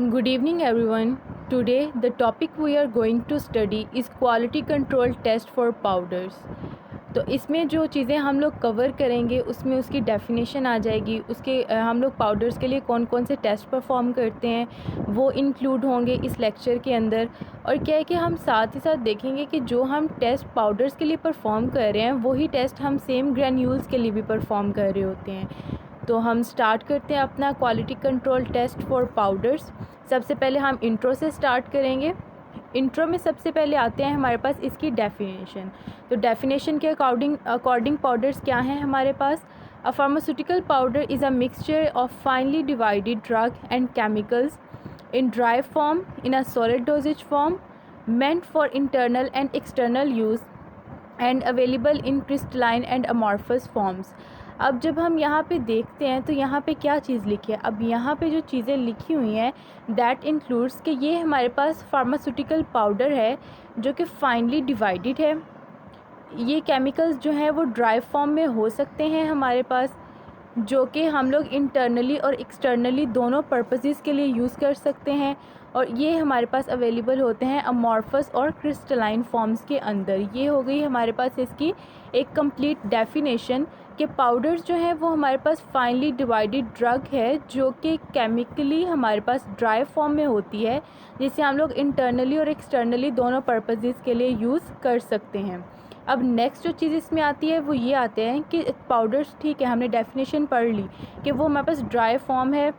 Good evening everyone. Today the topic we are going to study is quality control test for powders. तो इसमें जो चीज़ें हम लोग कवर करेंगे उसमें उसकी डेफिनेशन आ जाएगी, उसके हम लोग पाउडर्स के लिए कौन कौन से टेस्ट परफॉर्म करते हैं वो इंक्लूड होंगे इस लेक्चर के अंदर। और क्या है कि हम साथ ही साथ देखेंगे कि जो हम टेस्ट पाउडर्स के लिए परफॉर्म कर रहे हैं वही टेस्ट हम सेम ग्रैन्यूल्स के लिए भी परफॉर्म कर रहे होते हैं। तो हम स्टार्ट करते हैं अपना quality control test for powders. सबसे पहले हम इंट्रो से स्टार्ट करेंगे। इंट्रो में सबसे पहले आते हैं हमारे पास इसकी डेफिनेशन। तो डेफिनेशन के अकॉर्डिंग पाउडर्स क्या हैं हमारे पास। A pharmaceutical powder is a mixture of finely divided drug and chemicals in dry form, in a solid dosage form, meant for internal and external use and available in crystalline and amorphous forms। अब जब हम यहाँ पे देखते हैं तो यहाँ पे क्या चीज़ लिखी है। अब यहाँ पे जो चीज़ें लिखी हुई हैं दैट इंक्लूड्स कि ये हमारे पास फार्मास्यूटिकल पाउडर है जो कि फाइनली डिवाइडेड है। ये केमिकल्स जो हैं वो ड्राई फॉर्म में हो सकते हैं हमारे पास, जो कि हम लोग इंटरनली और एक्सटर्नली दोनों पर्पसेस के लिए यूज़ कर सकते हैं। और ये हमारे पास अवेलेबल होते हैं अमॉर्फस और क्रिस्टलाइन फॉर्म्स के अंदर। ये हो गई हमारे पास इसकी एक कंप्लीट डेफिनेशन कि पाउडर्स जो हैं वो हमारे पास फाइनली डिवाइडेड ड्रग है जो कि केमिकली हमारे पास ड्राई फॉर्म में होती है, जिसे हम लोग इंटरनली और एक्सटर्नली दोनों पर्पसेस के लिए यूज़ कर सकते हैं। अब नेक्स्ट जो चीज़ इसमें आती है वो ये आते हैं कि पाउडर्स, ठीक है हमने डेफिनेशन पढ़ ली कि वो हमारे पास ड्राई फॉर्म है,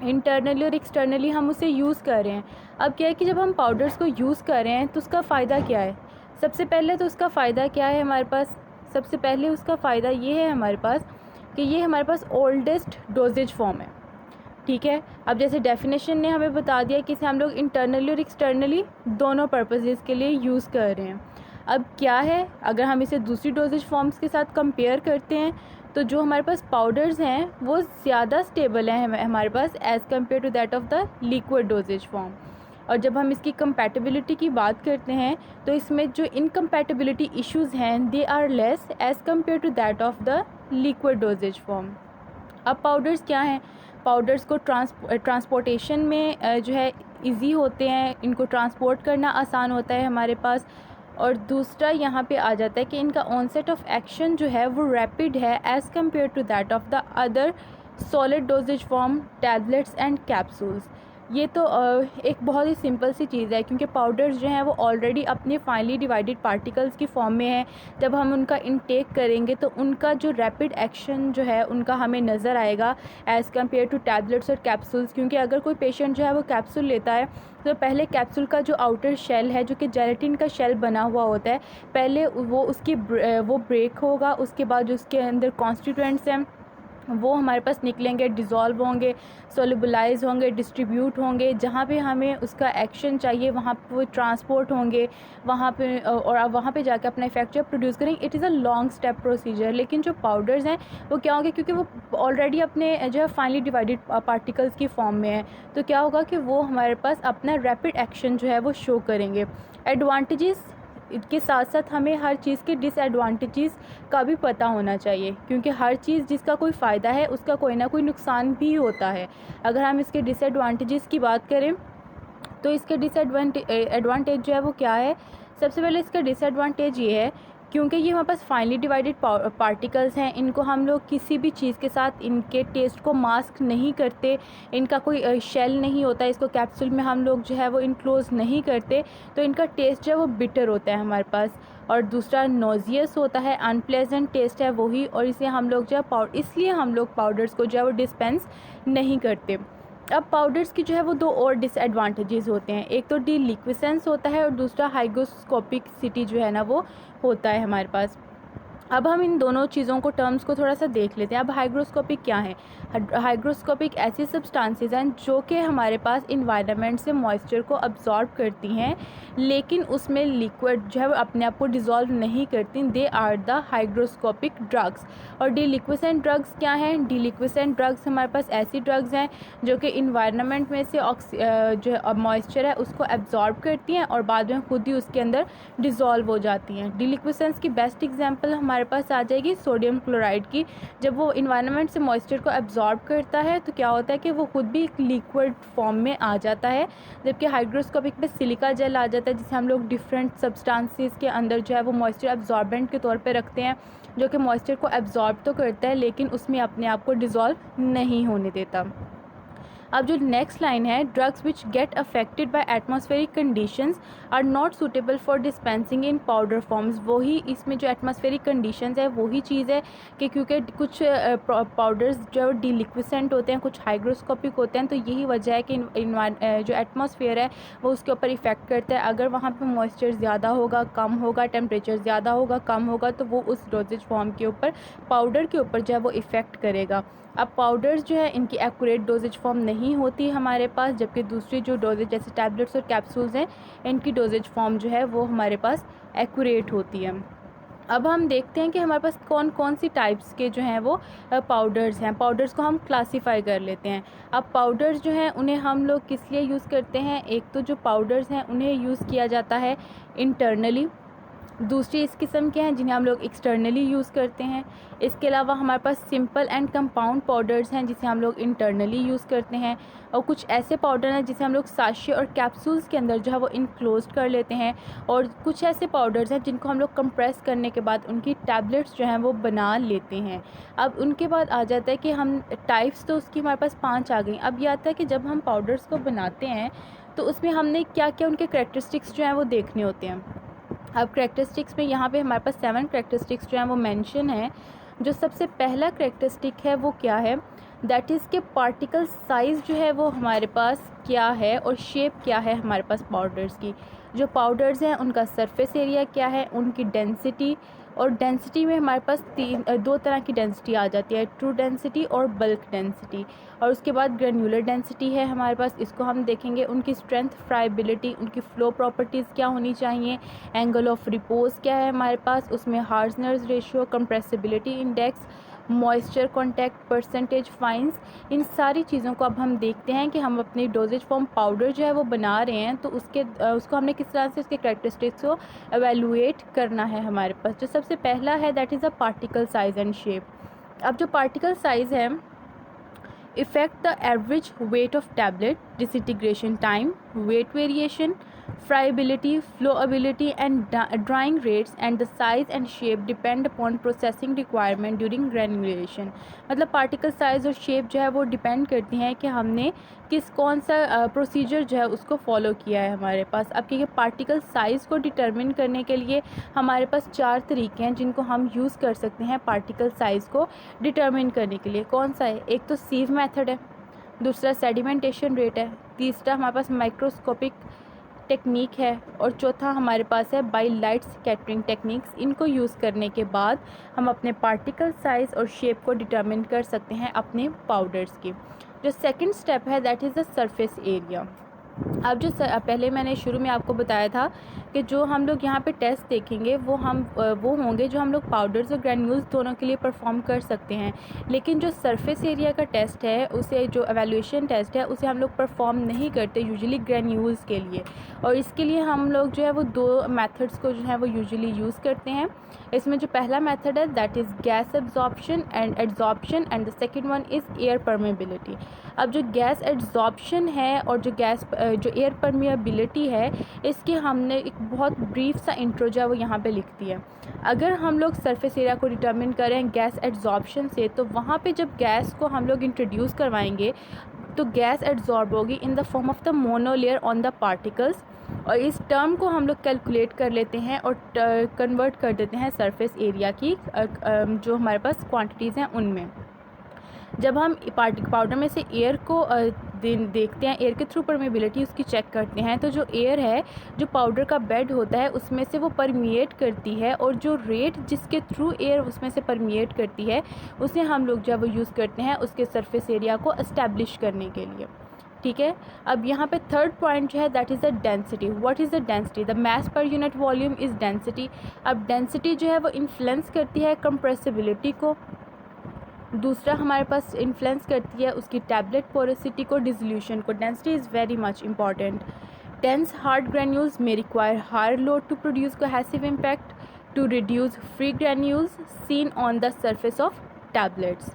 इंटरनली और एक्सटर्नली हम उसे यूज़ कर रहे हैं। अब क्या है कि जब हम पाउडर्स को यूज़ कर रहे हैं तो उसका फ़ायदा क्या है। सबसे पहले तो उसका फ़ायदा क्या है हमारे पास, सबसे पहले उसका फ़ायदा ये है हमारे पास कि ये हमारे पास ओल्डेस्ट डोजेज फॉर्म है। ठीक है, अब जैसे डेफिनेशन ने हमें बता दिया कि इसे हम लोग इंटरनली और एक्सटर्नली दोनों पर्पसेस के लिए यूज़ कर रहे हैं। अब क्या है, अगर हम इसे दूसरी डोजेज फॉर्म्स के साथ कंपेयर करते हैं तो जो हमारे पास पाउडर्स हैं वो ज़्यादा स्टेबल हैं हमारे पास as compare to that of the liquid doses form. और जब हम इसकी कंपैटिबिलिटी की बात करते हैं तो इसमें जो इनकम्पैटिबिलिटी इश्यूज़ हैं they are less as compare to that of the liquid doses form. अब पाउडर्स क्या हैं, पाउडर्स को ट्रांसपोर्टेशन में जो है इजी होते हैं, इनको ट्रांसपोर्ट करना आसान होता है हमारे पास। और दूसरा यहाँ पे आ जाता है कि इनका ऑनसेट ऑफ एक्शन जो है वो रैपिड है as compare to that of the other solid dosage form tablets and capsules. ये तो एक बहुत ही सिंपल सी चीज़ है क्योंकि पाउडर्स जो हैं वो ऑलरेडी अपने फाइनली डिवाइडेड पार्टिकल्स की फॉर्म में हैं। जब हम उनका इनटेक करेंगे तो उनका जो रैपिड एक्शन जो है उनका हमें नज़र आएगा एज़ कम्पेयर टू टैबलेट्स और कैप्सूल्स। क्योंकि अगर कोई पेशेंट जो है वो कैप्सूल लेता है तो पहले कैप्सूल का जो आउटर शेल है जो कि जेलेटिन का शेल बना हुआ होता है, पहले वो ब्रेक होगा, उसके बाद जो उसके अंदर कॉन्स्टिट्यूएंट्स हैं वो हमारे पास निकलेंगे, डिज़ोल्व होंगे, सोलुबलाइज होंगे, डिस्ट्रीब्यूट होंगे, जहाँ पे हमें उसका एक्शन चाहिए वहाँ पे वो ट्रांसपोर्ट होंगे वहाँ पे, और अब वहाँ पे जाके अपना इफेक्ट जो प्रोड्यूस करेंगे। It is a long step procedure. लेकिन जो पाउडर्स हैं वो क्या होंगे, क्योंकि वो ऑलरेडी अपने जो है फाइनली डिवाइडेड पार्टिकल्स की फॉर्म में है, तो क्या होगा कि वो हमारे पास अपना रैपिड एक्शन जो है वो शो करेंगे। एडवांटेजेस इसके साथ साथ हमें हर चीज़ के डिसएडवांटेजेस का भी पता होना चाहिए, क्योंकि हर चीज़ जिसका कोई फ़ायदा है उसका कोई ना कोई नुकसान भी होता है। अगर हम इसके डिसएडवांटेजेस की बात करें तो इसके एडवांटेज जो है वो क्या है। सबसे पहले इसका डिसएडवांटेज ये है क्योंकि ये हमारे पास फाइनली डिवाइडेड पार्टिकल्स हैं, इनको हम लोग किसी भी चीज़ के साथ इनके टेस्ट को मास्क नहीं करते, इनका कोई शेल नहीं होता, इसको कैप्सूल में हम लोग जो है वो इनक्लोज नहीं करते, तो इनका टेस्ट जो है वो बिटर होता है हमारे पास। और दूसरा नोजियस होता है, अनप्लेजेंट टेस्ट है वही, और इसे हम लोग जो है इसलिए हम लोग पाउडर्स को जो है वो डिस्पेंस नहीं करते। अब पाउडर्स की जो है वो दो और डिसएडवांटेजेस होते हैं, एक तो डीलिक्विसेंस होता है और दूसरा हाइग्रोस्कोपिसिटी जो है ना वो होता है हमारे पास। अब हम इन दोनों चीज़ों को टर्म्स को थोड़ा सा देख लेते हैं। अब हाइग्रोस्कोपिक क्या है। हाइग्रोस्कोपिक ऐसी सब्सटेंसेस हैं जो कि हमारे पास इन्वायरमेंट से मॉइस्चर को अब्जॉर्ब करती हैं, लेकिन उसमें लिक्विड जो है वो अपने आप को डिज़ोल्व नहीं करती। They are the hygroscopic drugs. और डीलिक्विसेंट ड्रग्स क्या हैं। डीलिक्विसेंट ड्रग्स हमारे पास ऐसी ड्रग्स हैं जो कि इन्वायरमेंट में से जो मॉइस्चर है उसको एब्जॉर्ब करती हैं और बाद में खुद ही उसके अंदर डिज़ोल्व हो जाती हैं। डीलिक्विसेंस की बेस्ट एग्जाम्पल हमारे पास आ जाएगी सोडियम क्लोराइड की। जब वो इन्वायरमेंट से मॉइस्चर को एब्जॉर्ब करता है तो क्या होता है कि वो खुद भी एक लिक्विड फॉर्म में आ जाता है, जबकि हाइग्रोस्कोपिक में सिलिका जेल आ जाता है, जिसे हम लोग डिफरेंट सब्सटेंसेस के अंदर जो है वो मॉइस्चर एब्जॉर्बेंट के तौर पे रखते हैं, जो कि मॉइस्चर को एब्जॉर्ब तो करता है लेकिन उसमें अपने आप को डिज़ोल्व नहीं होने देता। अब जो नेक्स्ट लाइन है, drugs which get affected by atmospheric conditions are not suitable for dispensing in powder forms. वही इसमें जो एटमॉस्फेरिक कंडीशंस है वही चीज़ है कि क्योंकि कुछ पाउडर्स जो डिलिक्विसेंट होते हैं, कुछ हाइग्रोस्कोपिक होते हैं, तो यही वजह है कि जो एटमॉस्फेयर है वो उसके ऊपर इफ़ेक्ट करता है। अगर वहाँ पे मॉइस्चर ज़्यादा होगा, कम होगा, टेम्परेचर ज़्यादा होगा, कम होगा, तो वो उस डोजेज फॉर्म के ऊपर, पाउडर के ऊपर जो है वो इफ़ेक्ट करेगा। अब पाउडर्स जो है इनकी एक्यूरेट डोजेज फॉर्म नहीं होती हमारे पास, जबकि दूसरी जो डोजेज जैसे टैबलेट्स और कैप्सूल्स हैं इनकी डोजेज फॉर्म जो है वो हमारे पास एक्यूरेट होती है। अब हम देखते हैं कि हमारे पास कौन कौन सी टाइप्स के जो हैं वो पाउडर्स हैं। पाउडर्स को हम क्लासीफाई कर लेते हैं। अब पाउडर्स जो हैं उन्हें हम लोग किस लिए यूज़ करते हैं? एक तो जो पाउडर्स हैं उन्हें यूज़ किया जाता है इंटरनली, दूसरी इस किस्म के हैं जिन्हें हम लोग एक्सटर्नली यूज़ करते हैं। इसके अलावा हमारे पास सिंपल एंड कंपाउंड पाउडर्स हैं जिसे हम लोग इंटरनली यूज़ करते हैं, और कुछ ऐसे पाउडर हैं जिसे हम लोग साशे और कैप्सूल्स के अंदर जो है वो इनक्लोज्ड कर लेते हैं, और कुछ ऐसे पाउडर्स हैं जिनको हम लोग कंप्रेस करने के बाद उनकी टैबलेट्स जो हैं वो बना लेते हैं। अब उनके बाद आ जाता है कि हम टाइप्स, तो उसकी हमारे पास 5 आ गई। अब ये आता है कि जब हम पाउडर्स को बनाते हैं तो उसमें हमने क्या क्या उनके करैक्टरिस्टिक्स जो हैं वो देखने होते हैं। अब करैक्टरिस्टिक्स में यहाँ पे हमारे पास 7 करैक्टरिस्टिक्स जो हैं वो मेंशन है। जो सबसे पहला करैक्टरिस्टिक है वो क्या है? दैट इज़ के पार्टिकल साइज़ जो है वो हमारे पास क्या है और शेप क्या है हमारे पास पाउडर्स की। जो पाउडर्स हैं उनका सरफेस एरिया क्या है, उनकी डेंसिटी, और डेंसिटी में हमारे पास 2 तरह की डेंसिटी आ जाती है, ट्रू डेंसिटी और बल्क डेंसिटी। और उसके बाद ग्रेन्युलर डेंसिटी है हमारे पास, इसको हम देखेंगे। उनकी स्ट्रेंथ, फ्राइबिलिटी, उनकी फ़्लो प्रॉपर्टीज़ क्या होनी चाहिए, एंगल ऑफ रिपोज क्या है हमारे पास, उसमें hardness ratio, compressibility index, moisture contact percentage, fines. इन सारी चीज़ों को अब हम देखते हैं कि हम अपनी डोजेज फॉर्म पाउडर जो है वो बना रहे हैं तो उसको हमने किस तरह से उसके करैक्टरिस्टिक्स को एवेलुएट करना है हमारे पास। जो सबसे पहला है that is a particle size and shape. अब जो पार्टिकल साइज़ है, effect the average weight of tablet, disintegration time, weight variation, friability, flowability and drying rates, and the size and shape depend upon processing requirement during granulation। मतलब particle size और shape जो है वो depend करती हैं कि हमने कौन सा प्रोसीजर जो है उसको फॉलो किया है हमारे पास। अब क्योंकि पार्टिकल साइज़ को डिटरमिन करने के लिए हमारे पास 4 तरीके हैं जिनको हम यूज़ कर सकते हैं पार्टिकल साइज़ को डिटरमिन करने के लिए। कौन सा है? एक तो सीव मेथड है, दूसरा सेडिमेंटेशन रेट है, तीसरा हमारे पास माइक्रोस्कोपिक टेक्निक है, और चौथा हमारे पास है बाई लाइट स्कैटरिंग टेक्निक्स। इनको यूज़ करने के बाद हम अपने पार्टिकल साइज़ और शेप को डिटरमिन कर सकते हैं अपने पाउडर्स की। जो सेकंड स्टेप है that is the surface area. अब जो पहले मैंने शुरू में आपको बताया था कि जो हम लोग यहाँ पे टेस्ट देखेंगे वो होंगे जो हम लोग पाउडर्स और ग्रैन्यूल्स दोनों के लिए परफॉर्म कर सकते हैं, लेकिन जो सरफेस एरिया का टेस्ट है उसे, जो एवेल्यूएशन टेस्ट है, उसे हम लोग परफॉर्म नहीं करते यूजुअली ग्रैन्यूल्स के लिए। और इसके लिए हम लोग जो है वो 2 मेथड्स को जो है वो यूजुअली यूज़ करते हैं। इसमें जो पहला मेथड है that is gas absorption and the second one is air permeability. अब जो गैस एब्जॉर्प्शन है और जो एयर परमिएबिलिटी है, इसके हमने एक बहुत ब्रीफ सा इंट्रो जो है वो यहाँ पे लिख दिया है। अगर हम लोग सरफेस एरिया को डिटरमिन करें गैस एब्जॉर्प्शन से, तो वहाँ पे जब गैस को हम लोग इंट्रोड्यूस करवाएंगे तो गैस एब्जॉर्ब होगी in the form of the monolayer on the particles, और इस टर्म को हम लोग कैलकुलेट कर लेते हैं और कन्वर्ट कर देते हैं सरफेस एरिया की जो हमारे पास क्वांटिटीज़ हैं उनमें। जब हम पाउडर में से एयर को देखते हैं, एयर के थ्रू परमेबिलिटी उसकी चेक करते हैं, तो जो एयर है जो पाउडर का बेड होता है उसमें से वो परमिएट करती है, और जो रेट जिसके थ्रू एयर उसमें से परमिएट करती है उसे हम लोग जब वो यूज़ करते हैं उसके सरफेस एरिया को इस्टेब्लिश करने के लिए। ठीक है। अब यहाँ पे थर्ड पॉइंट जो है that is the density. What is the density? The mass per unit volume is density. अब डेंसिटी जो है वो इन्फ्लुएंस करती है कंप्रेसिबिलिटी को, दूसरा हमारे पास इन्फ्लुएंस करती है उसकी टैबलेट पोरोसिटी को, डिसोल्यूशन को। Density is very much important. Dense hard granules may require higher load to produce cohesive impact. to reduce free granules seen on the surface of tablets.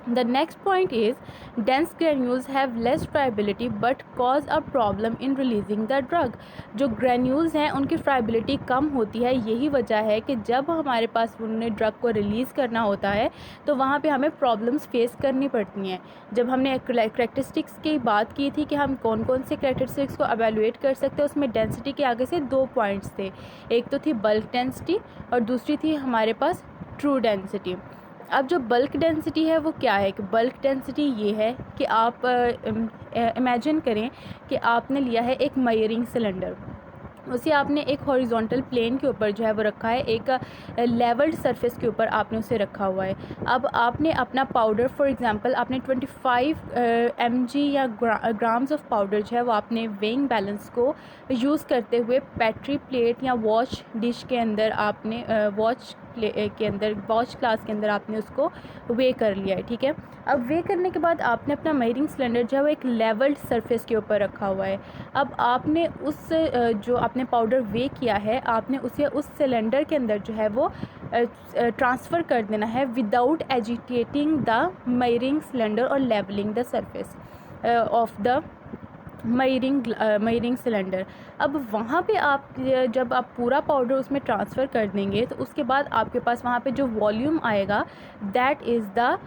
The next point is dense granules have less friability but cause a problem in releasing the drug. जो granules हैं उनकी friability कम होती है, यही वजह है कि जब हमारे पास उन्हें ड्रग को रिलीज़ करना होता है तो वहाँ पे हमें प्रॉब्लम्स फेस करनी पड़ती हैं. जब हमने करेक्टरिस्टिक्स की बात की थी कि हम कौन कौन से करेक्टरिस्टिक्स को एवेलुएट कर सकते हैं, उसमें डेंसिटी के आगे से 2 पॉइंट्स थे. एक तो थी बल्क डेंसिटी और दूसरी थी हमारे पास ट्रू डेंसिटी. अब जो बल्क डेंसिटी है वो क्या है कि बल्क डेंसिटी ये है कि आप इमेजिन करें कि आपने लिया है एक मेजरिंग सिलेंडर, उसे आपने एक हॉरिजॉन्टल प्लेन के ऊपर जो है वो रखा है, एक लेवल्ड सरफेस के ऊपर आपने उसे रखा हुआ है. अब आपने अपना पाउडर फॉर एग्जांपल आपने 25 mg या ग्राम्स ऑफ पाउडर जो है वो आपने वेइंग बैलेंस को यूज़ करते हुए पेट्री प्लेट या वॉच डिश के अंदर आपने वॉच क्लास के अंदर आपने उसको वे कर लिया है. ठीक है, अब वे करने के बाद आपने अपना मेजरिंग सिलेंडर जो है वो एक लेवल्ड सरफेस के ऊपर रखा हुआ है. अब आपने उस जो आपने पाउडर वे किया है आपने उसे उस सिलेंडर के अंदर जो है वो ट्रांसफ़र कर देना है without agitating the measuring cylinder और levelling the surface of the measuring cylinder. अब वहाँ पे आप जब आप पूरा पाउडर उसमें ट्रांसफ़र कर देंगे तो उसके बाद आपके पास वहाँ पे जो वॉल्यूम आएगा that is the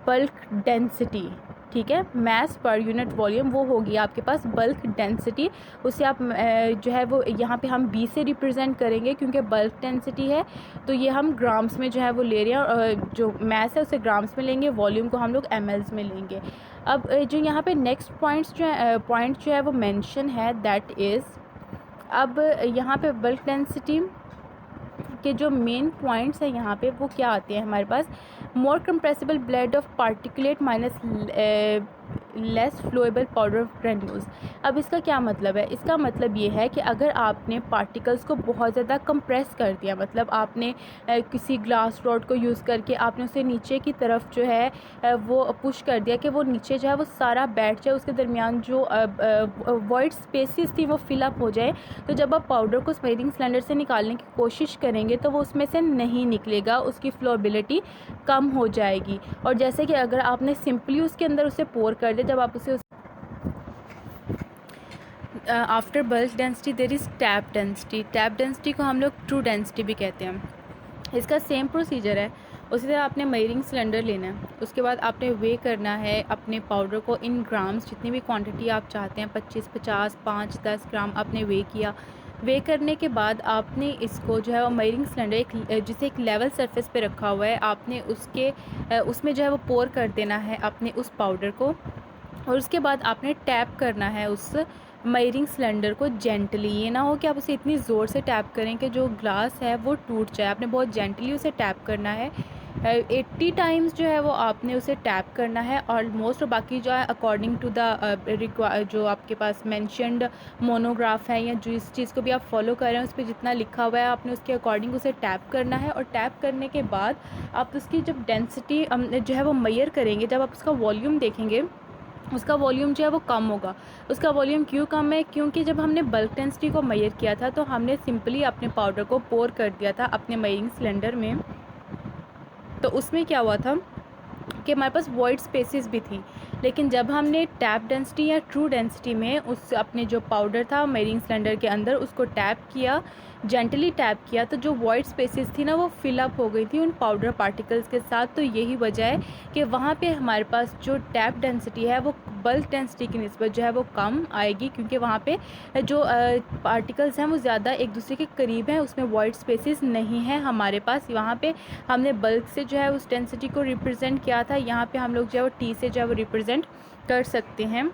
bulk density. ठीक है, मास पर यूनिट वॉल्यूम वो होगी आपके पास बल्क डेंसिटी. उसे आप जो है वो यहाँ पे हम बी से रिप्रेजेंट करेंगे क्योंकि बल्क डेंसिटी है तो ये हम ग्राम्स में जो है वो ले रहे हैं और जो मास है उसे ग्राम्स में लेंगे, वॉल्यूम को हम लोग mls में लेंगे. अब जो यहाँ पे नेक्स्ट पॉइंट जो है वो मेंशन है दैट इज़, अब यहाँ पे बल्क डेंसिटी के जो मेन पॉइंट्स हैं यहाँ पे वो क्या आते हैं हमारे पास. More compressible blade of particulate minus less flowable powder granules. अब इसका क्या मतलब है, इसका मतलब ये है कि अगर आपने पार्टिकल्स को बहुत ज़्यादा कंप्रेस कर दिया, मतलब आपने किसी ग्लास रॉड को यूज़ करके आपने उसे नीचे की तरफ जो है वो पुश कर दिया कि वो नीचे जो है वो सारा बैठ जाए, उसके दरमियान जो वॉइड स्पेसिस थी वो फिलअप हो जाए. तो जब आप पाउडर को मेजरिंग सिलेंडर से निकालने की कोशिश करेंगे तो वो उसमें से नहीं निकलेगा, उसकी फ्लोएबिलिटी कम हो जाएगी. और जैसे कि अगर आपने सिंपली उसके अंदर उसे पोर कर दिया, जब आप उसे after bulk density there is tap density. Tap density को हम लोग ट्रू डेंसिटी भी कहते हैं. इसका सेम प्रोसीजर है. उसी तरह आपने मेजरिंग सिलेंडर लेना है, उसके बाद आपने वे करना है अपने पाउडर को इन ग्राम्स, जितनी भी क्वांटिटी आप चाहते हैं 25, 50, 5, 10 ग्राम आपने वे किया. वे करने के बाद आपने इसको जो है वो मेजरिंग सिलेंडर जिसे एक लेवल सरफेस पे रखा हुआ है आपने उसमें जो है वो पोर कर देना है अपने उस पाउडर को. और उसके बाद आपने टैप करना है उस मेजरिंग सिलेंडर को जेंटली. ये ना हो कि आप उसे इतनी ज़ोर से टैप करें कि जो ग्लास है वो टूट जाए. आपने बहुत जेंटली उसे टैप करना है. 80 टाइम्स जो है वो आपने उसे टैप करना है. ऑलमोस्ट और बाकी जो है अकॉर्डिंग टू द जो आपके पास मेंशनड मोनोग्राफ है या जो इस चीज़ को भी आप फॉलो कर रहे हैं उस पर जितना लिखा हुआ है आपने उसके अकॉर्डिंग उसे टैप करना है. और टैप करने के बाद आप उसकी जब डेंसिटी जो है वो मेजर करेंगे, जब आप उसका वॉल्यूम देखेंगे उसका वॉल्यूम जो है वो कम होगा. उसका वॉल्यूम क्यों कम है, क्योंकि जब हमने बल्क डेंसिटी को मेजर किया था तो हमने सिंपली अपने पाउडर को पोर कर दिया था अपने मेजरिंग सिलेंडर में. तो उसमें क्या हुआ था कि हमारे पास वॉइड स्पेसेस भी थी. लेकिन जब हमने टैप डेंसिटी या ट्रू डेंसिटी में उस अपने जो पाउडर था मेजरिंग सिलेंडर के अंदर उसको टैप किया, जेंटली टैप किया, तो जो वॉइड स्पेसेस थी ना वो फिलअप हो गई थी उन पाउडर पार्टिकल्स के साथ. तो यही वजह है कि वहाँ पे हमारे पास जो टैप डेंसिटी है वो बल्क डेंसिटी की निस्बत जो है वो कम आएगी, क्योंकि वहाँ पे जो पार्टिकल्स हैं वो ज़्यादा एक दूसरे के करीब हैं, उसमें वॉइड स्पेसेस नहीं है हमारे पास. वहाँ पे हमने बल्क से जो है उस डेंसिटी को रिप्रेजेंट किया था, यहाँ पे हम लोग जो है वो टी से जो है वो रिप्रेजेंट कर सकते हैं.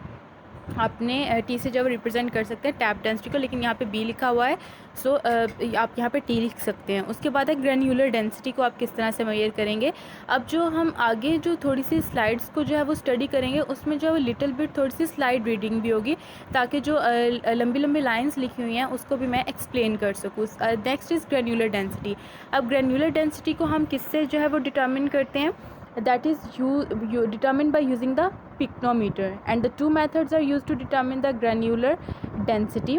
आपने टी से जब रिप्रेजेंट कर सकते हैं टैप डेंसिटी को, लेकिन यहाँ पे बी लिखा हुआ है सो आप यहाँ पे टी लिख सकते हैं. उसके बाद है ग्रेन्यूलर डेंसिटी को आप किस तरह से मेजर करेंगे. अब जो हम आगे जो थोड़ी सी स्लाइड्स को जो है वो स्टडी करेंगे उसमें जो है वो लिटिल बिट थोड़ी सी स्लाइड रीडिंग भी होगी, ताकि जो लंबी लंबी लाइंस लिखी हुई हैं उसको भी मैं एक्सप्लेन कर सकूँ. Next is granular density. अब ग्रेन्यूलर डेंसिटी को हम किससे जो है वो डिटर्मिन करते हैं, that is determined by using the pycnometer, and the two methods are used to determine the granular density.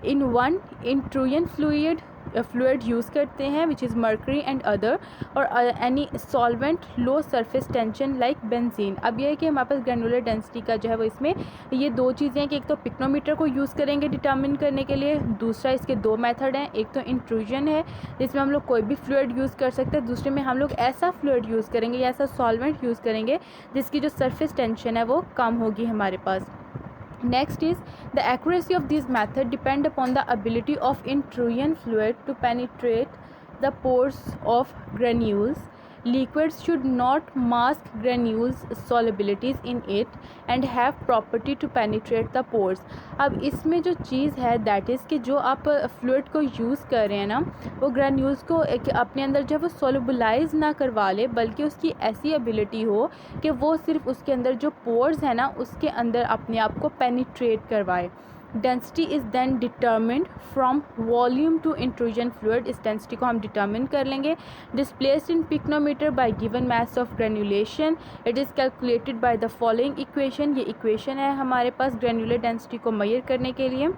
In one, in Truyan fluid fluid use करते हैं which is mercury and other, और any solvent लो surface tension like benzene. अब यह है कि हमारे पास granular density का जो है वो इसमें ये दो चीज़ें हैं कि एक तो पिक्नोमीटर को यूज़ करेंगे डिटर्मिन करने के लिए, दूसरा इसके दो मेथड हैं, एक तो इंट्रूजन है जिसमें हम लोग कोई भी फ्लूइड यूज़ कर सकते हैं, दूसरे में हम लोग ऐसा फ्लूइड यूज़ करेंगे या ऐसा सॉल्वेंट यूज़ करेंगे जिसकी जो सरफेस टेंशन है वो कम होगी हमारे पास। Next is the accuracy of these method depend upon the ability of intrusion fluid to penetrate the pores of granules. Liquids should not mask granules solubilities in it and have property to penetrate the pores. अब इसमें जो चीज़ है that is कि जो आप fluid को use कर रहे हैं ना वो ग्रेन्यूल्स को अपने अंदर जो है वो सोलुबलाइज ना करवा ले, बल्कि उसकी ऐसी एबिलिटी हो कि वो सिर्फ उसके अंदर जो पोर्स है ना उसके अंदर अपने आप को पेनिट्रेट करवाए। Density is then determined from volume to intrusion fluid. इस डेंसिटी को हम डिटर्मिन कर लेंगे। Displaced in pycnometer by given mass of granulation. It is calculated by the following equation. ये इक्वेशन है हमारे पास ग्रेन्यूलर डेंसिटी को मेजर करने के लिए।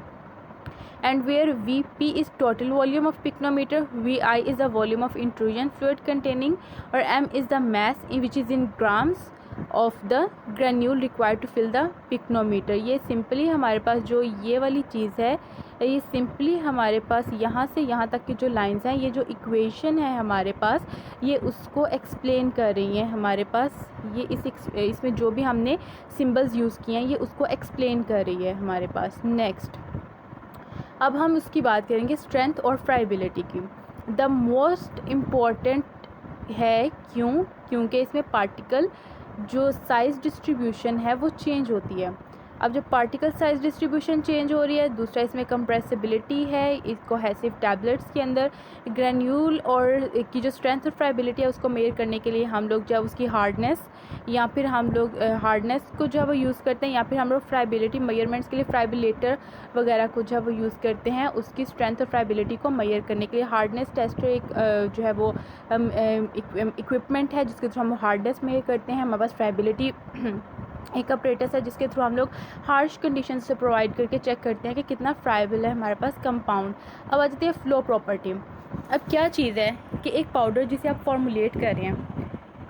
And where Vp is total volume of pycnometer, Vi is the volume of intrusion fluid containing, or M is the mass which is in grams of the granule required to fill the pycnometer। ये simply हमारे पास जो ये वाली चीज़ है ये simply हमारे पास यहाँ से यहाँ तक की जो लाइंस हैं, ये जो इक्वेशन है हमारे पास ये उसको एक्सप्लेन कर रही हैं हमारे पास। ये इसमें जो भी हमने सिंबल्स यूज़ किए हैं ये उसको एक्सप्लेन कर रही है हमारे पास। नेक्स्ट अब हम उसकी बात करेंगे स्ट्रेंथ और फ्राइबिलिटी की। द मोस्ट इम्पॉर्टेंट है क्योंकि इसमें पार्टिकल जो साइज़ डिस्ट्रीब्यूशन है वो चेंज होती है। अब जब पार्टिकल साइज़ डिस्ट्रीब्यूशन चेंज हो रही है, दूसरा इसमें कंप्रेसिबिलिटी है इस कोहेसिव टैबलेट्स के अंदर। ग्रेन्यूल और की जो स्ट्रेंथ और फ्राइबिलिटी है उसको मेजर करने के लिए हम लोग जब उसकी हार्डनेस या फिर हम लोग हार्डनेस को जो है वो यूज़ करते हैं, या फिर हम लोग फ्राइबिलिटी मेजरमेंट्स के लिए फ्राइबिलेटर वगैरह को जो है वो यूज़ करते हैं उसकी स्ट्रेंथ और फ्राइबिलिटी को मेजर करने के लिए। हार्डनेस टेस्टर एक जो है वो इक्विपमेंट है जिसके थ्रू हम हार्डनेस मेजर करते हैं। हमारे पास फ्राइबिलिटी एक अपरेटस है जिसके थ्रू हम लोग हार्श कंडीशन से प्रोवाइड करके चेक करते हैं कि कितना फ्राइबल है हमारे पास कंपाउंड। अब आ जाती है फ्लो प्रॉपर्टी। अब क्या चीज़ है कि एक पाउडर जिसे आप फॉर्मुलेट कर रहे हैं,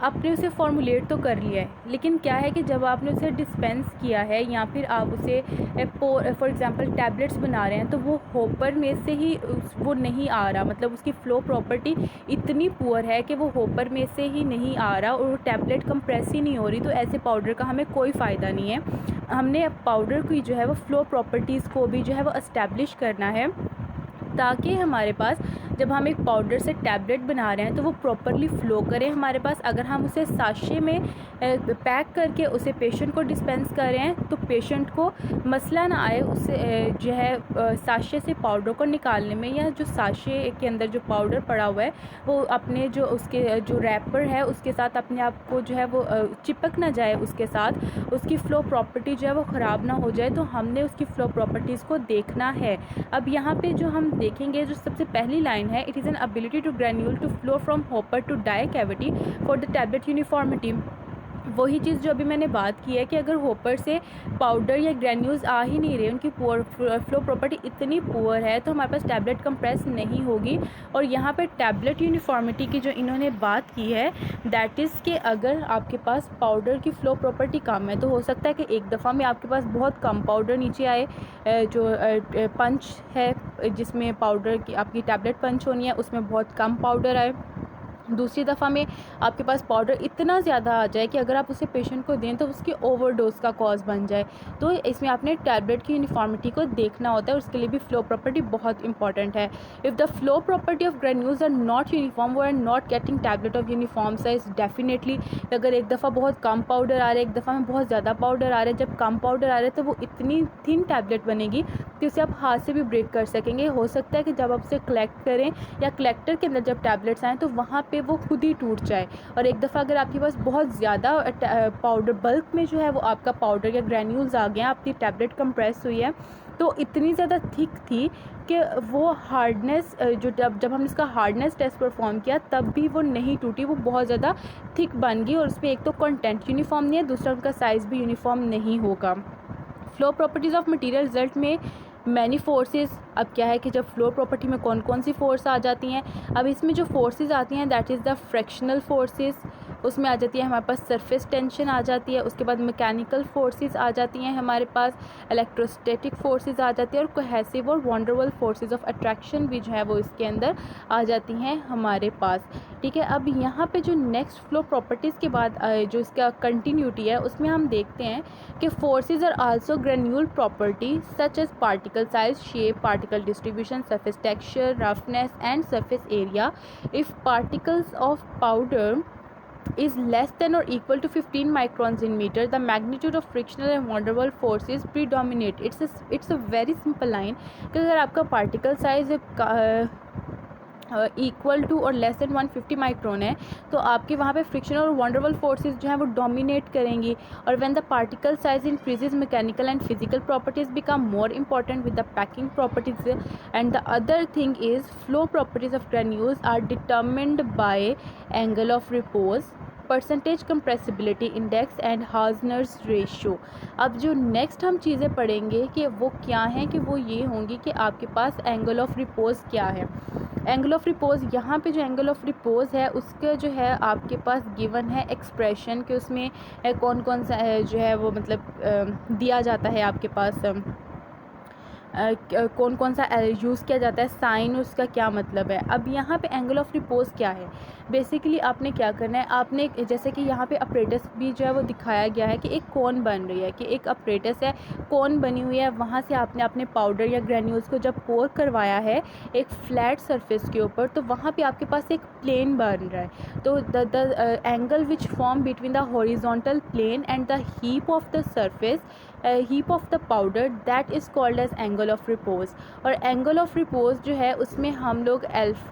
आपने उसे फॉर्मुलेट तो कर लिया है, लेकिन क्या है कि जब आपने उसे डिस्पेंस किया है या फिर आप उसे फॉर एग्जांपल टैबलेट्स बना रहे हैं तो वो होपर में से ही वो नहीं आ रहा, मतलब उसकी फ़्लो प्रॉपर्टी इतनी पुअर है कि वो होपर में से ही नहीं आ रहा और वो टैबलेट कंप्रेस ही नहीं हो रही, तो ऐसे पाउडर का हमें कोई फ़ायदा नहीं है। हमने पाउडर की जो है वो फ़्लो प्रॉपर्टीज़ को भी जो है वो इस्टेब्लिश करना है ताकि हमारे पास जब हम एक पाउडर से टैबलेट बना रहे हैं तो वो प्रॉपरली फ़्लो करे हमारे पास। अगर हम उसे साशे में पैक करके उसे पेशेंट को डिस्पेंस कर रहे हैं तो पेशेंट को मसला ना आए उससे जो है साशे से पाउडर को निकालने में, या जो साशे के अंदर जो पाउडर पड़ा हुआ है वो अपने जो उसके जो रैपर है उसके साथ अपने आप को जो है वो चिपक ना जाए, उसके साथ उसकी फ़्लो प्रॉपर्टी जो है वो ख़राब ना हो जाए। तो हमने उसकी फ़्लो प्रॉपर्टीज़ को देखना है। अब यहाँ पे जो हम देखेंगे जो सबसे पहली लाइन है, it is an ability to granule to flow from hopper to die cavity for the tablet uniformity. वही चीज़ जो अभी मैंने बात की है कि अगर होपर से पाउडर या ग्रैन्यूल्स आ ही नहीं रहे, उनकी फ्लो प्रॉपर्टी इतनी पुअर है तो हमारे पास टैबलेट कंप्रेस नहीं होगी। और यहाँ पे टैबलेट यूनिफॉर्मिटी की जो इन्होंने बात की है दैट इज़ कि अगर आपके पास पाउडर की फ़्लो प्रॉपर्टी कम है तो हो सकता है कि एक दफ़ा में आपके पास बहुत कम पाउडर नीचे आए, जो पंच है जिसमें पाउडर की आपकी टैबलेट पंच होनी है उसमें बहुत कम पाउडर आए। दूसरी दफ़ा में आपके पास पाउडर इतना ज़्यादा आ जाए कि अगर आप उसे पेशेंट को दें तो उसकी ओवरडोज का कॉज बन जाए। तो इसमें आपने टैबलेट की यूनिफॉर्मिटी को देखना होता है, उसके लिए भी फ़्लो प्रॉपर्टी बहुत इंपॉर्टेंट है। If the flow property of granules are not uniform, वो are not getting tablet of uniform size. Definitely अगर एक दफ़ा बहुत कम पाउडर आ रहा है, एक दफ़ा में बहुत ज़्यादा पाउडर आ रहा है, जब कम पाउडर आ रहा है तो वो इतनी थिन टैबलेट बनेगी कि उसे आप हाथ से भी ब्रेक कर सकेंगे। हो सकता है कि जब आप उसे कलेक्ट करें या कलेक्टर के अंदर जब टैबलेट्स आएँ तो वहाँ पर वो खुद ही टूट जाए। और एक दफ़ा अगर आपके पास बहुत ज़्यादा पाउडर बल्क में जो है वो आपका पाउडर या ग्रैन्यूल्स आ गए हैं, आपकी टैबलेट कंप्रेस हुई है तो इतनी ज़्यादा थिक थी कि वो हार्डनेस जो जब हमने इसका हार्डनेस टेस्ट परफॉर्म किया तब भी वो नहीं टूटी, वो बहुत ज़्यादा थिक बन गई और उसमें एक तो कंटेंट यूनिफॉर्म नहीं है, दूसरा उनका साइज़ भी यूनिफॉर्म नहीं होगा। Flow properties of material result में मैनी फोर्सेस, अब क्या है कि जब फ्लो प्रॉपर्टी में कौन कौन सी फोर्स आ जाती हैं, अब इसमें जो फोर्सेस आती हैं that is the fractional forces, उसमें आ जाती है हमारे पास सरफेस टेंशन आ जाती है, उसके बाद मैकेनिकल फोर्सेस आ जाती हैं हमारे पास, इलेक्ट्रोस्टैटिक फोर्सेस आ जाती है और कोहेसिव और वंडरवल फोर्सेस ऑफ अट्रैक्शन भी जो है वो इसके अंदर आ जाती हैं हमारे पास। ठीक है, अब यहाँ पे जो नेक्स्ट फ्लो प्रॉपर्टीज़ के बाद जो इसका कंटिन्यूटी है उसमें हम देखते हैं कि forces are also granule property such as particle size, shape, particle distribution, surface texture, roughness and surface area. If particles of powder is less than or equal to 15 microns in meter, the magnitude of frictional and van der Waals forces predominate. It's a very simple line कि अगर आपका particle size equal to और less than 150 micron है तो आपके वहाँ पे friction और वंडरवल फोर्सेस जो हैं वो डोमिनेट करेंगी। और when the particle size increases mechanical and physical properties become more important with the packing properties. And the other thing is flow properties of granules are determined by angle of repose, percentage compressibility index and Hausner's ratio. अब जो next हम चीज़ें पढ़ेंगे कि वो क्या हैं, कि वो ये होंगी कि आपके पास एंगल ऑफ रिपोज क्या है। एंगल ऑफ रिपोज, यहाँ पे जो एंगल ऑफ रिपोज है उसका जो है आपके पास गिवन है एक्सप्रेशन कि उसमें कौन कौन सा जो है वो मतलब दिया जाता है आपके पास, कौन कौन सा यूज़ किया जाता है, साइन उसका क्या मतलब है। अब यहाँ पे एंगल ऑफ रिपोज क्या है, बेसिकली आपने क्या करना है, आपने जैसे कि यहाँ पे अपरेटस भी जो है वो दिखाया गया है कि एक कोन बन रही है, कि एक अपरेटस है, कोन बनी हुई है, वहाँ से आपने अपने पाउडर या ग्रेन्यूल्स को जब पोर करवाया है एक फ्लैट सरफेस के ऊपर तो वहाँ पे आपके पास एक प्लेन बन रहा है। तो the angle which form between the horizontal plane and the heap of the surface, heap of the powder, that is called as angle of repose. और एंगल ऑफ रिपोज जो है उसमें हम लोग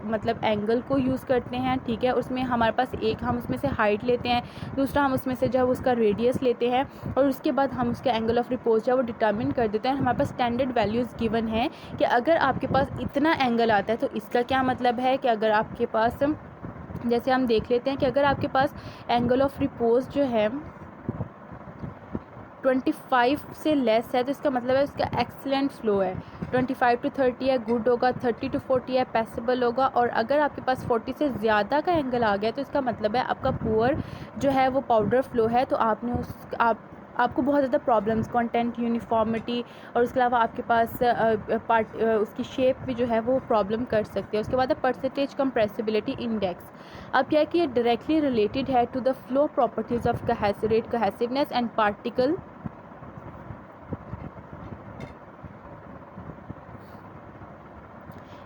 मतलब एंगल को यूज़ करते हैं। ठीक है, उसमें हमारे पास एक हम उसमें से हाइट लेते हैं, दूसरा हम उसमें से जो है उसका रेडियस लेते हैं और उसके बाद हम उसका एंगल ऑफ रिपोज जो है वो डिटर्मिन कर देते हैं। हमारे पास स्टैंडर्ड वैल्यूज़ गिवन है कि अगर आपके पास इतना एंगल आता है तो इसका क्या मतलब है कि अगर आपके पास, जैसे हम देख लेते हैं कि अगर आपके पास एंगल ऑफ रिपोज जो है 25 से लेस है तो इसका मतलब है उसका एक्सीलेंट फ्लो है, 25 to 30 है गुड होगा, 30 to 40 है पैसेबल होगा, और अगर आपके पास 40 से ज़्यादा का एंगल आ गया तो इसका मतलब है आपका पुअर जो है वो पाउडर फ्लो है। तो आपने आपको बहुत ज़्यादा प्रॉब्लम्स, कंटेंट यूनिफॉर्मिटी और उसके अलावा आपके पास उसकी शेप भी जो है वो प्रॉब्लम कर सकती है। उसके बाद परसेंटेज कंप्रेसिबिलिटी इंडेक्स, अब क्या है कि ये डायरेक्टली रिलेटेड है to the flow properties of कहेसिरेट, cohesiveness and particle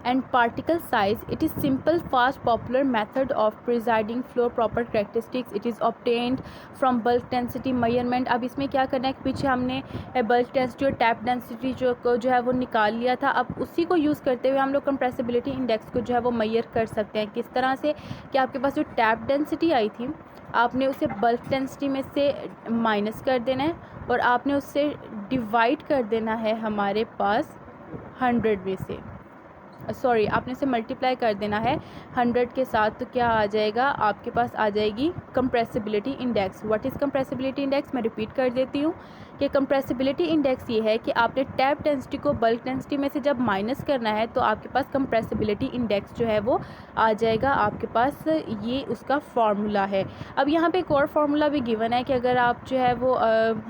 and particle size. It is simple, fast, popular method of presiding flow proper characteristics. It is obtained from bulk density measurement. अब इसमें क्या करना है, पीछे हमने bulk density और tap density जो है वो निकाल लिया था, अब उसी को यूज़ करते हुए हम लोग कंप्रेसिबिलिटी इंडेक्स को जो है वो मेजर कर सकते हैं। किस तरह से कि आपके पास जो टैप डेंसिटी आई थी आपने उसे बल्क डेंसिटी में से माइनस कर देना है और आपने उससे डिवाइड कर देना है हमारे पास 100 में से, सॉरी आपने इसे मल्टीप्लाई कर देना है 100 के साथ। तो क्या आ जाएगा, आपके पास आ जाएगी compressibility index. What is compressibility index, मैं रिपीट कर देती हूँ कि कंप्रेसिबिलिटी इंडेक्स ये है कि आपने टैप डेंसिटी को बल्क डेंसिटी में से जब माइनस करना है तो आपके पास कंप्रेसिबिलिटी इंडेक्स जो है वो आ जाएगा आपके पास, ये उसका फार्मूला है। अब यहाँ पे एक और फार्मूला भी गिवन है कि अगर आप जो है वो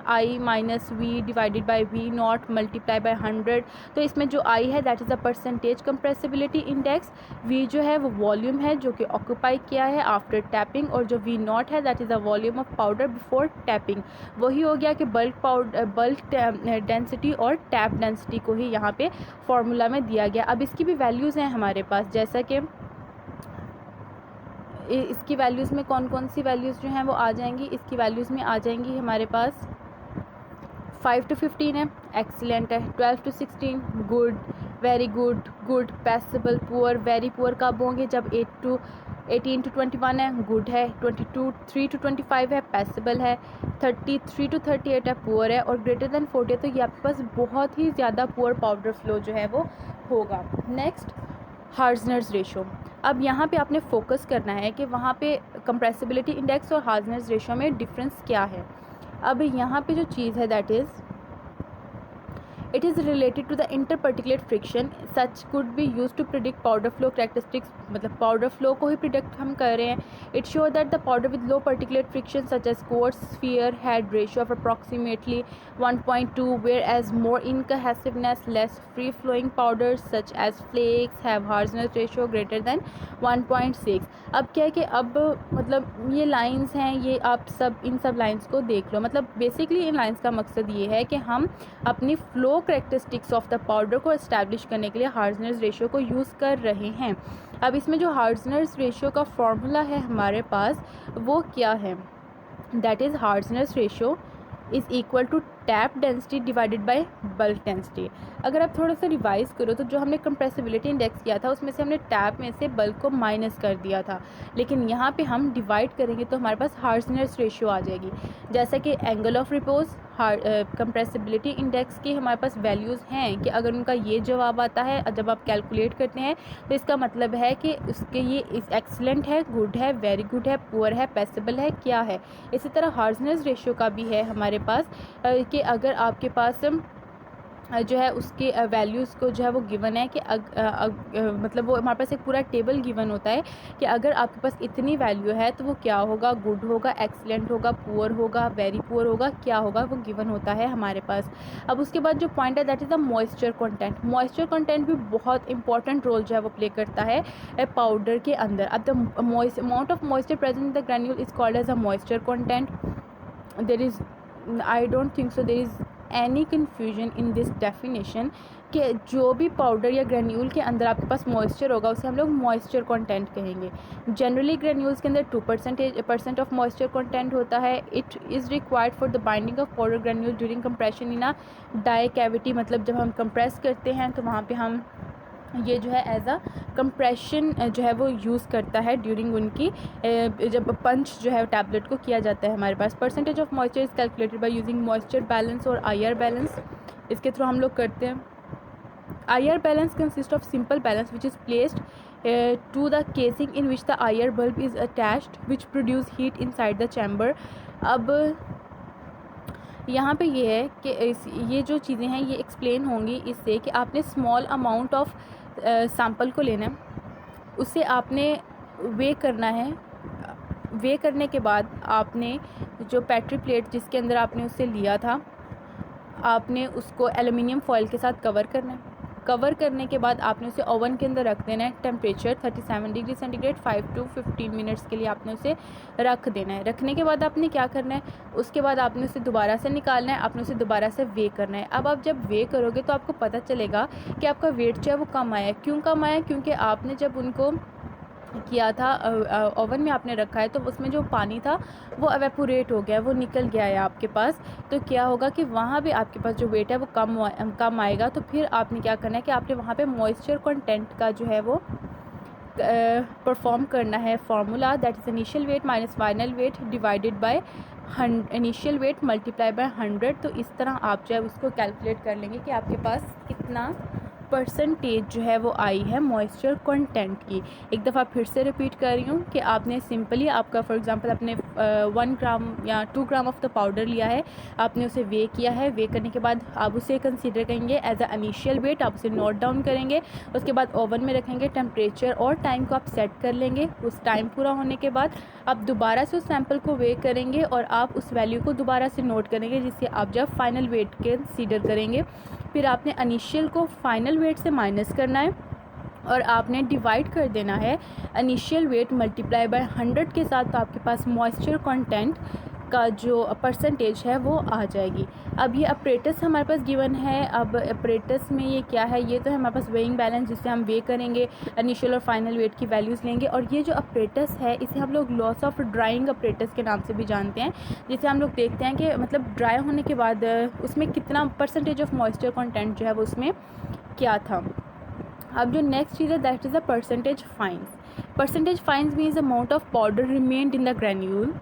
I minus V divided by V nought multiply by 100, तो इसमें जो आई है that is the percentage compressibility index, V जो है वो वॉल्यूम है जो कि ऑक्यूपाई किया है आफ्टर टैपिंग, और जो वी नॉट है that is the volume of powder before tapping. वही हो गया कि बल्क डेंसिटी और टैप डेंसिटी को ही यहाँ पे फॉर्मूला में दिया गया। अब इसकी भी वैल्यूज़ हैं हमारे पास, जैसा कि इसकी वैल्यूज़ में कौन कौन सी वैल्यूज़ जो हैं वो आ जाएंगी, इसकी वैल्यूज़ में आ जाएंगी हमारे पास 5 to 15 है, एक्सीलेंट है, 12 to 16 good, very good, good, passable, poor, very poor कब होंगे, जब 18 to 21 है, गुड है, 3 to 25 है, पैसेबल है, 33 to 38 है, पुअर है, और ग्रेटर दैन 40 है तो ये आपके पास बहुत ही ज़्यादा पुअर पाउडर फ्लो जो है वो होगा। नेक्स्ट हार्जनर्स रेशो, अब यहाँ पे आपने फोकस करना है कि वहाँ पे कंप्रेसिबिलिटी इंडेक्स और हार्जनर्स रेशो में डिफरेंस क्या है। अब यहाँ पे जो चीज़ है that is it is related to the interparticulate friction, such could be use to predict powder flow characteristics, मतलब पाउडर फ्लो को ही प्रिडिक्ट हम कर रहे हैं. It show that the powder with low particulate friction such as coarse sphere had ratio of approximately 1.2, whereas more incohesiveness, less free flowing powders such as flakes have harshness ratio greater than 1.6. अब क्या है कि अब मतलब ये lines हैं, ये आप सब इन सब लाइंस को देख लो. मतलब बेसिकली इन लाइंस का मकसद ये है कि हम अपनी flow characteristics of the powder को इस्टेब्लिश करने के लिए हार्डनेस रेशियो को यूज़ कर रहे हैं. अब इसमें जो हार्डनेस रेशियो का फॉर्मूला है हमारे पास वो क्या है, that is hardness ratio is equal to tap density divided by bulk density. अगर आप थोड़ा सा रिवाइज करो तो जो हमने कंप्रेसिबिलिटी इंडेक्स किया था उसमें से हमने टैप में से बल्क को माइनस कर दिया था, लेकिन यहाँ पे हम डिवाइड करेंगे तो हमारे पास हार्डनेस रेशियो आ जाएगी. जैसा कि angle of repose, compressibility index की हमारे पास वैल्यूज़ हैं कि अगर उनका ये जवाब आता है जब आप कैलकुलेट करते हैं तो इसका मतलब है कि उसके ये एक्सीलेंट है, गुड है, वेरी गुड है, पुअर है, पैसेबल है, क्या है. इसी तरह हार्डनेस रेशियो का भी है हमारे पास कि अगर आपके पास जो है उसके वैल्यूज़ को जो है वो गिवन है कि मतलब वो हमारे पास एक पूरा टेबल गिवन होता है कि अगर आपके पास इतनी वैल्यू है तो वो क्या होगा, गुड होगा, एक्सीलेंट होगा, पुअर होगा, वेरी पुअर होगा, क्या होगा, वो गिवन होता है हमारे पास. अब उसके बाद जो पॉइंट है that is the moisture content. Moisture content भी बहुत इंपॉर्टेंट रोल जो है वो प्ले करता है पाउडर के अंदर. अब the amount of moisture present in the granule is called as a moisture content. There is I don't think so there is any confusion in this definition कि जो भी पाउडर या ग्रेन्यूल के अंदर आपके पास मॉइस्चर होगा उसे हम लोग मॉइस्चर कंटेंट कहेंगे. जनरली ग्रेन्यूल्स के अंदर 2% ऑफ मॉइस्चर कंटेंट होता है. It is required for the binding of powder granule during compression in a die cavity. मतलब जब हम कंप्रेस करते हैं तो वहाँ पे हम ये जो है एज अ कंप्रेशन जो है वो यूज़ करता है ड्यूरिंग उनकी जब पंच जो है टैबलेट को किया जाता है हमारे पास. Percentage of moisture is calculated by using moisture balance और IR बैलेंस. इसके थ्रू हम लोग करते हैं. IR balance consist of simple balance which is placed to the casing in which the IR bulb is attached which produce heat inside the chamber. अब यहाँ पे ये है कि ये जो चीज़ें हैं ये एक्सप्लेन होंगी इससे कि आपने स्मॉल अमाउंट ऑफ सैम्पल को लेना है, उससे आपने वे करना है. वे करने के बाद आपने जो पेट्री प्लेट जिसके अंदर आपने उससे लिया था आपने उसको एल्युमिनियम फॉइल के साथ कवर करना है. कवर करने के बाद आपने उसे ओवन के अंदर रख देना है. Temperature 37 degree centigrade 5 to 15 minutes के लिए आपने उसे रख देना है. रखने के बाद आपने क्या करना है, उसके बाद आपने उसे दोबारा से निकालना है, आपने उसे दोबारा से वे करना है. अब आप जब वे करोगे तो आपको पता चलेगा कि आपका वेट जो है वो कम आया है. क्यों कम आया है? क्योंकि आपने जब उनको किया था ओवन में आपने रखा है तो उसमें जो पानी था वो एवेपोरेट हो गया, वो निकल गया है आपके पास. तो क्या होगा कि वहाँ भी आपके पास जो वेट है वो कम आएगा. तो फिर आपने क्या करना है कि आपने वहाँ पे मॉइस्चर कंटेंट का जो है वो परफॉर्म करना है formula that is initial wait minus final weight divided by initial weight multiply by 100. तो इस तरह आप जो है उसको कैलकुलेट कर लेंगे कि आपके पास कितना परसेंटेज जो है वो आई है मॉइस्चर कंटेंट की. एक दफ़ा फिर से रिपीट कर रही हूँ कि आपने सिंपली आपका फॉर एग्जांपल आपने 1 ग्राम या 2 ग्राम ऑफ द पाउडर लिया है, आपने उसे वे किया है. वे करने के बाद आप उसे कंसीडर करेंगे एज अ इनिशियल वेट, आप उसे नोट डाउन करेंगे. उसके बाद ओवन में रखेंगे, टेम्परेचर और टाइम को आप सेट कर लेंगे. उस टाइम पूरा होने के बाद आप दोबारा से उस सैम्पल को वे करेंगे और आप उस वैल्यू को दोबारा से नोट करेंगे जिससे आप जब फाइनल वेट कंसीडर करेंगे. फिर आपने इनिशियल को फाइनल वेट से माइनस करना है और आपने डिवाइड कर देना है इनिशियल वेट मल्टीप्लाई बाय 100 के साथ. तो आपके पास मॉइस्चर कंटेंट का जो परसेंटेज है वो आ जाएगी. अब ये अपरेटस हमारे पास गिवन है. अब अपरेटस में ये क्या है, ये तो है हमारे पास वेइंग बैलेंस जिससे हम वे करेंगे, इनिशियल और फाइनल वेट की वैल्यूज़ लेंगे. और ये जो अपरेटस है इसे हम लोग लॉस ऑफ ड्राइंग अपरेटस के नाम से भी जानते हैं, जिसे हम लोग देखते हैं कि मतलब ड्राई होने के बाद उसमें कितना परसेंटेज ऑफ मॉइस्चर कंटेंट जो है वो उसमें क्या था. अब जो नेक्स्ट चीज़ है that is a percentage fines. Percentage fines means amount of powder remained in the granule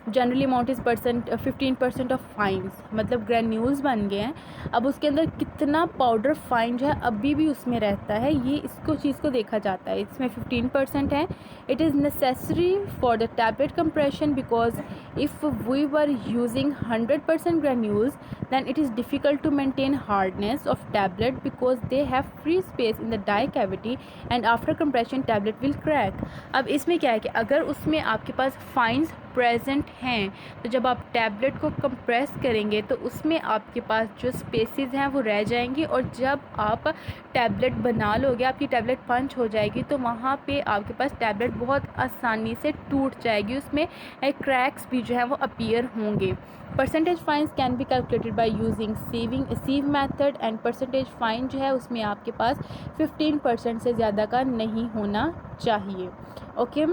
generally amount is 15% of fines, मतलब ग्रेन्यूल्स बन गए हैं। अब उसके अंदर कितना पाउडर फाइन जो है अभी भी उसमें रहता है, ये इसको चीज़ को देखा जाता है। इसमें 15% है। It is necessary for the tablet compression because if we were using 100% granules then it is difficult to maintain hardness of tablet because they have free space in the die cavity and after compression tablet will crack। अब इसमें क्या है कि अगर उसमें आपके पास fines present हैं तो जब आप टैबलेट को कंप्रेस करेंगे तो उसमें आपके पास जो स्पेसेस हैं वो रह जाएंगी, और जब आप टैबलेट बना लोगे, आपकी टैबलेट पंच हो जाएगी, तो वहाँ पे आपके पास टैबलेट बहुत आसानी से टूट जाएगी, उसमें क्रैक्स भी जो है वो अपीयर होंगे। Percentage fines can be calculated by using sieve method and percentage fine जो है उसमें आपके पास 15% से ज़्यादा का नहीं होना चाहिए। Okay,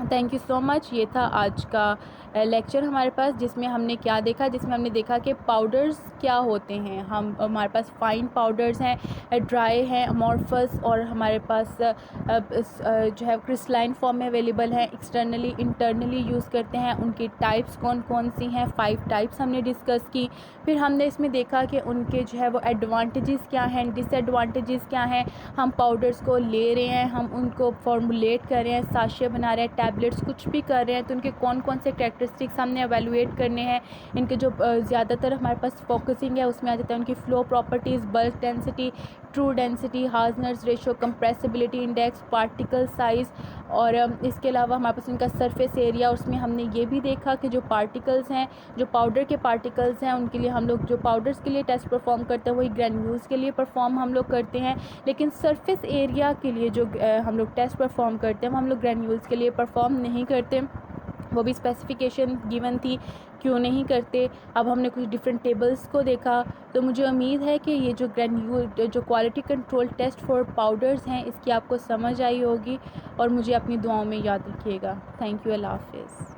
thank you so much. ये था आज का लेक्चर हमारे पास, जिसमें हमने क्या देखा, जिसमें हमने देखा कि पाउडर्स क्या होते हैं। हमारे पास फाइन पाउडर्स हैं, ड्राई हैं, अमॉर्फस, और हमारे पास जो है क्रिस्टलाइन फॉर्म में अवेलेबल हैं, एक्सटर्नली इंटरनली यूज़ करते हैं। उनकी टाइप्स कौन कौन सी हैं, 5 टाइप्स हमने डिस्कस की। फिर हमने इसमें देखा कि उनके जो है वो एडवांटेजेस क्या हैं, डिसएडवांटेजेस क्या हैं। हम पाउडर्स को ले रहे हैं, हम उनको फॉर्मुलेट कर रहे हैं, साशे बना रहे हैं, टैबलेट्स कुछ भी कर रहे हैं, तो उनके कौन कौन से कैरेक्टरिस्टिक्स हमने एवेलुएट करने हैं। इनके जो ज़्यादातर हमारे पास फोकसिंग है उसमें आ जाता है उनकी flow properties, bulk density, true density, Hausner's ratio, compressibility index, particle size, और इसके अलावा हमारे पास उनका सरफेस एरिया। उसमें हमने ये भी देखा कि जो पार्टिकल्स हैं, जो पाउडर के पार्टिकल्स हैं, उनके लिए हम लोग जो पाउडर्स के लिए टेस्ट परफॉर्म करते हैं वही ग्रेन्यूल्स के लिए परफॉर्म हम लोग करते हैं, लेकिन सरफेस एरिया के लिए जो हम लोग टेस्ट परफॉर्म करते हैं वो हम लोग ग्रेन्यूल्स के लिए परफॉर्म नहीं करते। वो भी स्पेसिफिकेशन गिवन थी क्यों नहीं करते। अब हमने कुछ डिफरेंट टेबल्स को देखा, तो मुझे उम्मीद है कि ये जो ग्रेन्यूल जो quality control test for powders हैं इसकी आपको समझ आई होगी, और मुझे अपनी दुआओं में याद रखिएगा। थैंक यू, अल्लाह हाफ़िज़।